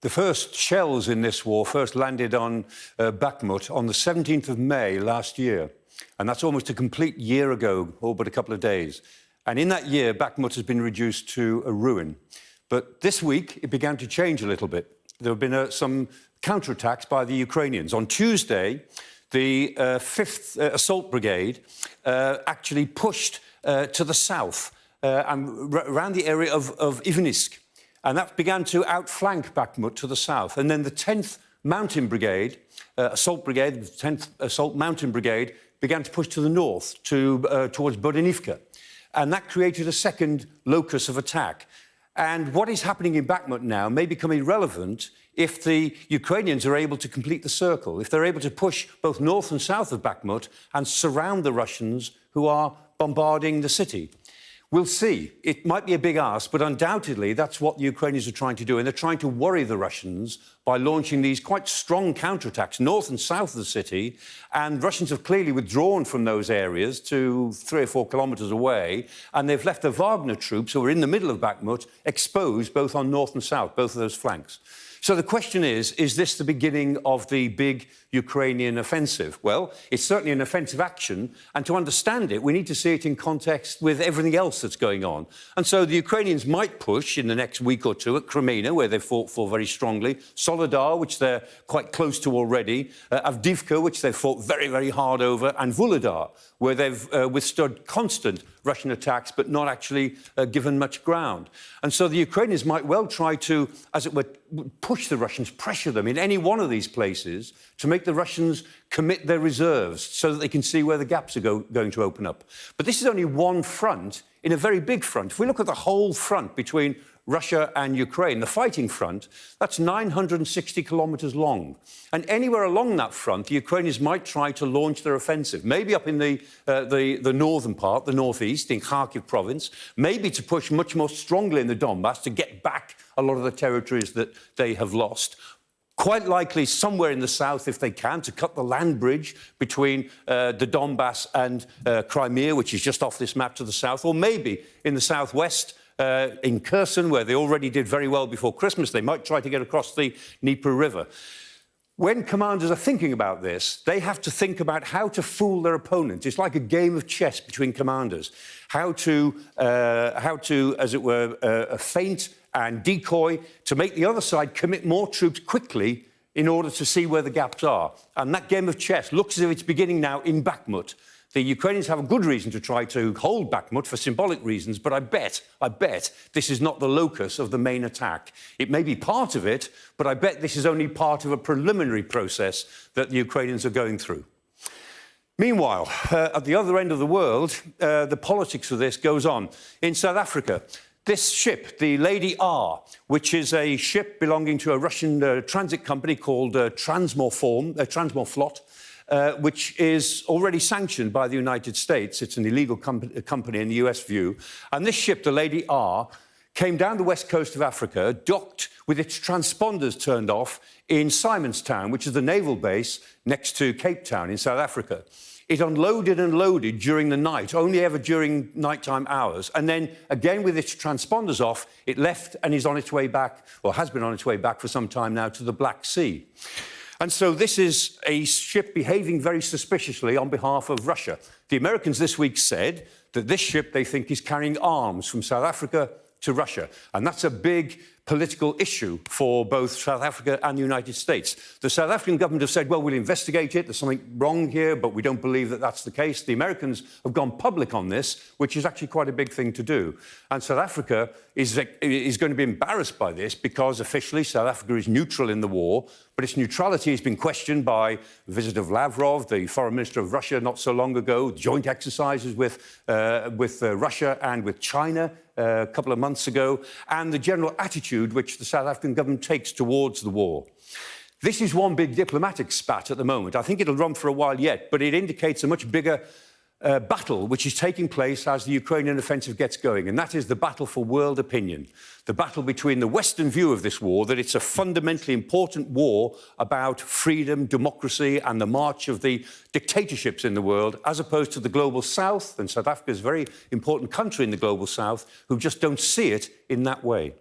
The first shells in this war first landed on Bakhmut on the 17th of May last year. And that's almost a complete year ago, all but a couple of days. And in that year, Bakhmut has been reduced to a ruin. But this week, it began to change a little bit. There have been some counterattacks by the Ukrainians. On Tuesday, the 5th Assault Brigade actually pushed to the south and around the area of Ivanisk. And that began to outflank Bakhmut to the south. And then the 10th Mountain Brigade, Assault Brigade, the 10th Assault Mountain Brigade, began to push to the north, towards Bodenivka. And that created a second locus of attack. And what is happening in Bakhmut now may become irrelevant if the Ukrainians are able to complete the circle, if they're able to push both north and south of Bakhmut and surround the Russians who are bombarding the city. We'll see. It might be a big ask, but undoubtedly that's what the Ukrainians are trying to do. And they're trying to worry the Russians by launching these quite strong counterattacks north and south of the city. And Russians have clearly withdrawn from those areas to 3 or 4 kilometres away. And they've left the Wagner troops, who are in the middle of Bakhmut, exposed both on north and south, both of those flanks. So the question is this the beginning of the big Ukrainian offensive? Well, it's certainly an offensive action, and to understand it, we need to see it in context with everything else that's going on. And so the Ukrainians might push in the next week or two at Crimea, where they've fought for very strongly, Soledar, which they're quite close to already, Avdiivka, which they've fought very, very hard over, and Vuhledar, where they've withstood constant Russian attacks, but not actually given much ground. And so the Ukrainians might well try to, as it were, push the Russians, pressure them in any one of these places to make the Russians commit their reserves so that they can see where the gaps are going to open up. But this is only one front in a very big front. If we look at the whole front between Russia and Ukraine, the fighting front, that's 960 kilometres long. And anywhere along that front, the Ukrainians might try to launch their offensive, maybe up in the northern part, the northeast, in Kharkiv province, maybe to push much more strongly in the Donbass to get back a lot of the territories that they have lost. Quite likely somewhere in the south, if they can, to cut the land bridge between the Donbass and Crimea, which is just off this map to the south, or maybe in the southwest, in Kherson, where they already did very well before Christmas. They might try to get across the Dnieper River. When commanders are thinking about this, they have to think about how to fool their opponent. It's like a game of chess between commanders. How to as it were, feint and decoy to make the other side commit more troops quickly in order to see where the gaps are. And that game of chess looks as if it's beginning now in Bakhmut. The Ukrainians have a good reason to try to hold Bakhmut for symbolic reasons, but I bet this is not the locus of the main attack. It may be part of it, but I bet this is only part of a preliminary process that the Ukrainians are going through. Meanwhile, at the other end of the world, the politics of this goes on. In South Africa, this ship, the Lady R, which is a ship belonging to a Russian transit company called Transmorflot, which is already sanctioned by the United States. It's an illegal company in the US view. And this ship, the Lady R, came down the west coast of Africa, docked with its transponders turned off in Simonstown, which is the naval base next to Cape Town in South Africa. It unloaded and loaded during the night, only ever during nighttime hours. And then, again, with its transponders off, it left and is on its way back, or has been on its way back for some time now, to the Black Sea. And so this is a ship behaving very suspiciously on behalf of Russia. The Americans this week said that this ship, they think, is carrying arms from South Africa to Russia. And that's a big political issue for both South Africa and the United States. The South African government have said, well, we'll investigate it. There's something wrong here, but we don't believe that that's the case. The Americans have gone public on this, which is actually quite a big thing to do. And South Africa is going to be embarrassed by this because officially South Africa is neutral in the war, but its neutrality has been questioned by the visit of Lavrov, the foreign minister of Russia, not so long ago, joint exercises with Russia and with China a couple of months ago, and the general attitude which the South African government takes towards the war. This is one big diplomatic spat at the moment. I think it'll run for a while yet, but it indicates a much bigger battle which is taking place as the Ukrainian offensive gets going, and that is the battle for world opinion. The battle between the Western view of this war, that it's a fundamentally important war about freedom, democracy, and the march of the dictatorships in the world, as opposed to the global South, and South Africa is a very important country in the global South, who just don't see it in that way.